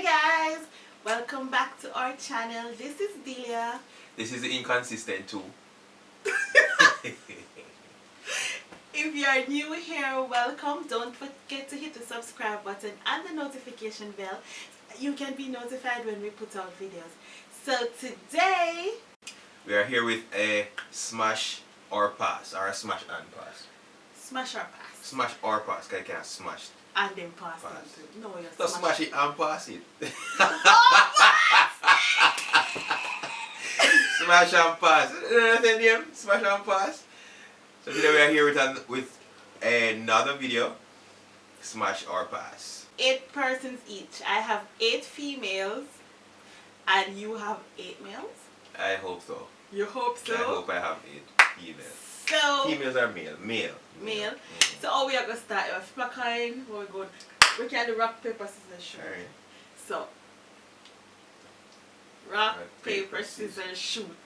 Hi guys, welcome back to our channel. This is Dehlia. This is the inconsistent too. If you are new here, welcome. Don't forget to hit the subscribe button and the notification bell. You can be notified when we put out videos. So today we are here with a smash or pass, or a smash and pass. smash or pass. Smash or pass, because you can't smash. And then pass. Pass. It. No, you're So smash it and pass it. Smash and pass. You know what I'm saying? Smash and pass. So today we are here with another video. Smash or pass. 8 persons each. I have 8 females and you have 8 males. I hope so. You hope so? I hope I have 8 females. So Females are male. Male. Male. Mm-hmm. So how we are going to start with flip a coin. Where we going? We can do rock, paper, scissors, shoot. Alright. So rock, Rock, paper, paper, scissors, shoot.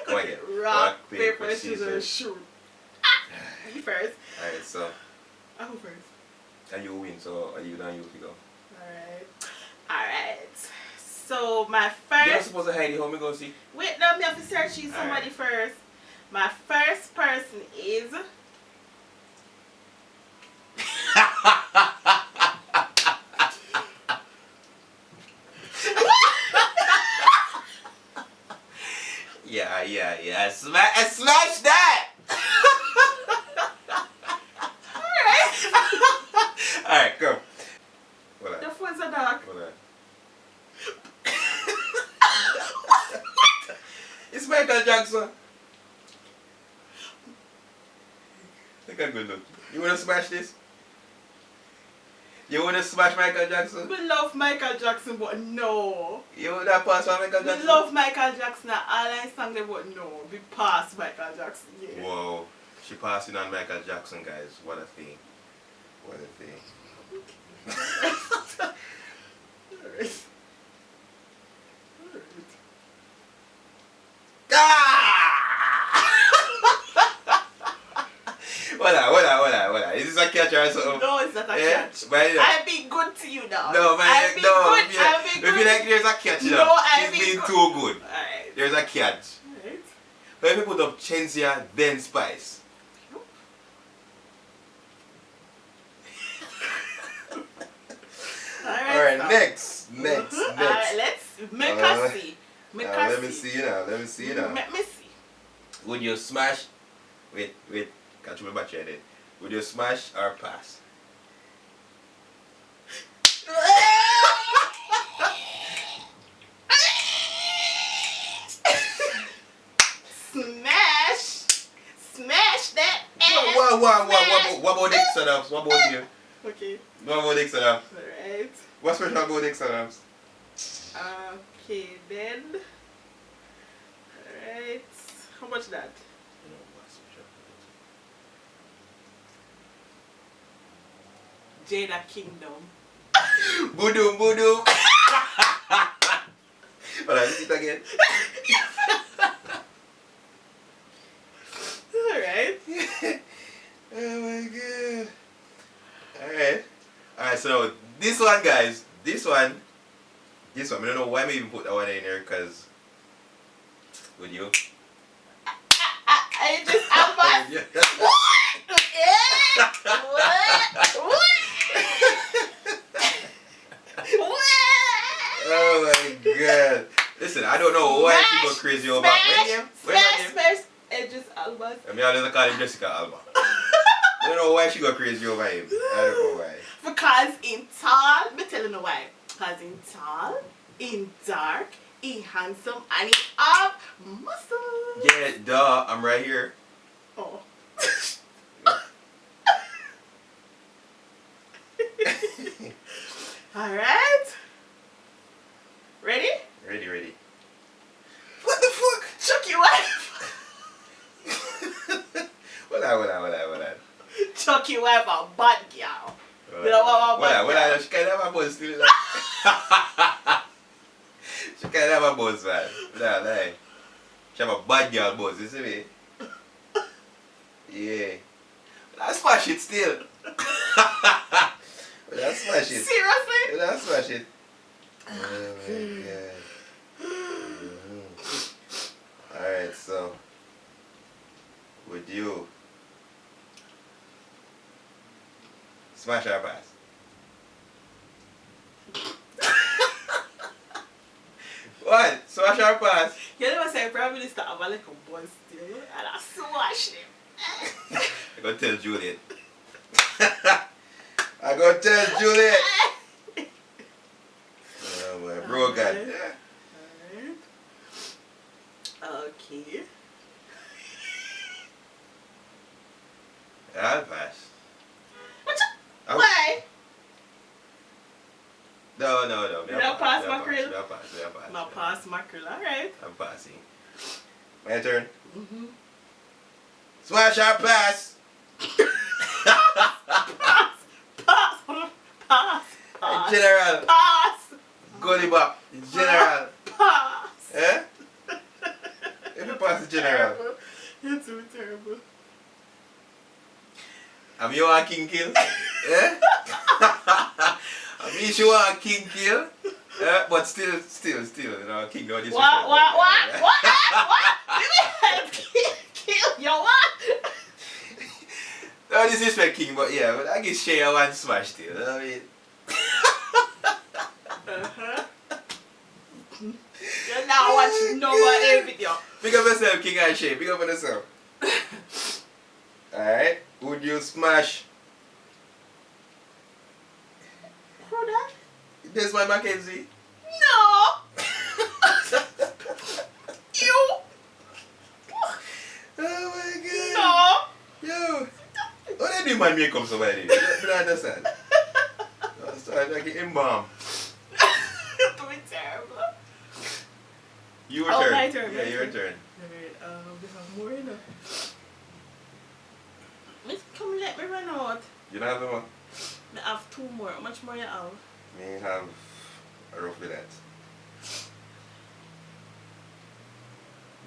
Go again. Rock, paper, scissors, shoot. Me first. Alright, so I go first. and you win, so are you done? You go. Alright. Alright. So my You're not first. supposed to hide it. How me go see? Wait, no, me have to search you somebody first. My first person is. Yeah. Smash that! Alright, go. What The that? phones are dark. What that? It's Michael Jackson. Take a good look. You wanna smash this? You wanna smash Michael Jackson? We love Michael Jackson, but no. You wanna pass on Michael Jackson? We love Michael Jackson and all I sang them, but no. We pass Michael Jackson, yeah. Whoa. She passing on Michael Jackson, guys. What a thing. What a thing. Alright. What? Is this a catch or something? No, it's not a Yeah? catch. But I've been good to you now. no, man. I've been No. good. If I've been you good. like there's a catch, you No, know. I've She's been been good. too good. Alright. There's a catch. Alright. But if you put up Chensia, then Spice. Alright, next. Alright, let's make us see. Let me see you now. Let me see. Would you smash? Wait. Can't you remember it? Would you smash or pass? Smash that ass. What about the X-Adams? What about you? Okay. What about the X-Adams? Alright. What's special about the X-Adams? Okay then. Alright. How much that? Jada Kingdom. Boodoo. Hold on, see it again. Alright. Oh my god. Alright, so this one, guys. This one. I don't know why I even put that one in there, because. Would you? I just what? Oh my god. Listen, I don't know why she go crazy over Smash Edges Albert. I mean, I call him Jessica Alba. I don't know why she go crazy over him. I don't know why. Because in tall, me tell you know why. Because in tall, in dark, in handsome, and in have muscles. Yeah, duh, I'm right here. Oh. Alright. Ready? Ready. What the fuck? Chuck your wife. What on. Chuck your wife a bad girl. You know what What on. She can't have a buzz still. She can't have a buzz, man. Nah. She have a bad girl buzz, you see me? Yeah. I smash it still. I smash I'll smash it. Oh my god. Alright, so would you smash our pass? What? Smash our pass? You never say Prime Minister have a little boy still, and I smash him. I go tell Juliet. I go tell Juliet. Oh my bro, God. Alright. Okay. I'll pass. Why? No. You don't pass mackerel? I'll pass. My pass mackerel, alright. I'm passing. My turn. Mm-hmm. Smash our pass. Pass. General. Pass. Goalie back. General. Pass. Eh? If you pass the general. You're too terrible. I'm you want king kill? Eh? I'm sure want king kill. But still, you know, king don't disrespect. What? Let me help kill your what? No disrespect king, but yeah, but I guess share one smash still. You know what I mean? You're not watching no more video. Pick up yourself, King and Shay. Pick up on yourself. Alright. Would you smash? Who that? This my Mackenzie. No. You. Oh my god. No. Yo. What did you man make up somebody? I don't understand. I'm sorry, I get embalmed. You're terrible. Your Oh, turn. my turn. Yeah, your turn. Alright, we have more enough. Come let me run out. You don't have the one? I have two more. How much more you have? Me have roughly that.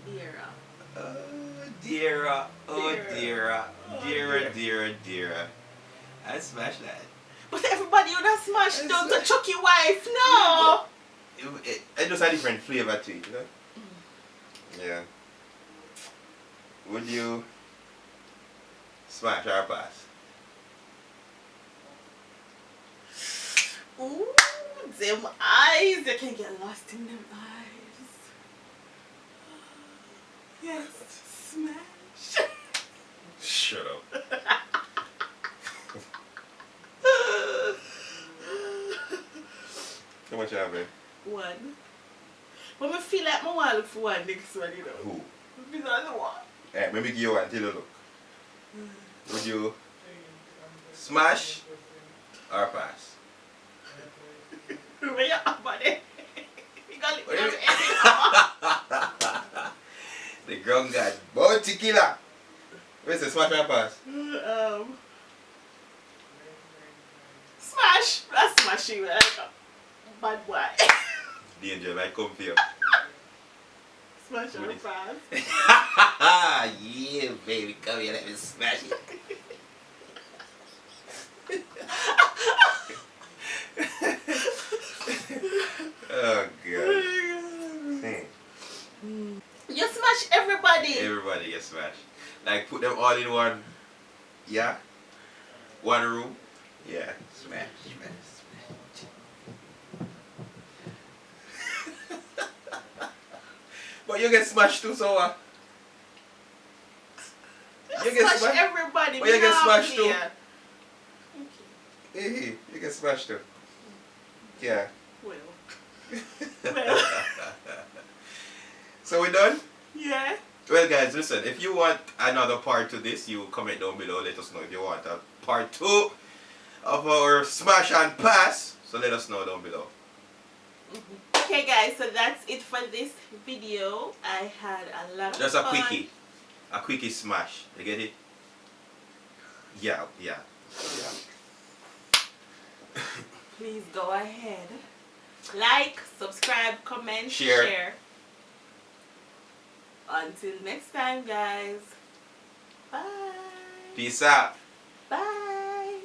Deara. Deara. I smashed that. But everybody would have smashed down to Chucky wife. No. It just a different flavor to it, you know? Yeah. Would you smash our pass? Ooh, them eyes. You can get lost in them eyes. Yes, smash. Shut up. How much you have, babe? One. But I feel like I want to look for one next one, you know. Who? Because I want. Alright, maybe give you one till you look. Would you smash or pass? Where you up on it? You got What do you The ground god. Bounty killer. Where's the smash or pass? Smash. That's smashing, man. Bad boy. The angel might come for you. Smash or pass. Yeah, baby, come here, let me smash it. Oh god. You smash everybody. Everybody gets smashed. Like put them all in one. Yeah. One room. Yeah. Smash. But you get smashed too, so what? You get smash everybody. But you get smashed too. Okay. You get smashed too. Yeah. Well. So we done? Yeah. Well guys, listen, if you want another part to this, you comment down below, let us know if you want a part 2 of our smash and pass. So let us know down below. Okay guys, so that's it for this video. I had a lot of Just fun. a quickie smash. You get it? Yeah. Please go ahead. Like, subscribe, comment, Share. share. Until next time, guys. Bye. Peace out. Bye.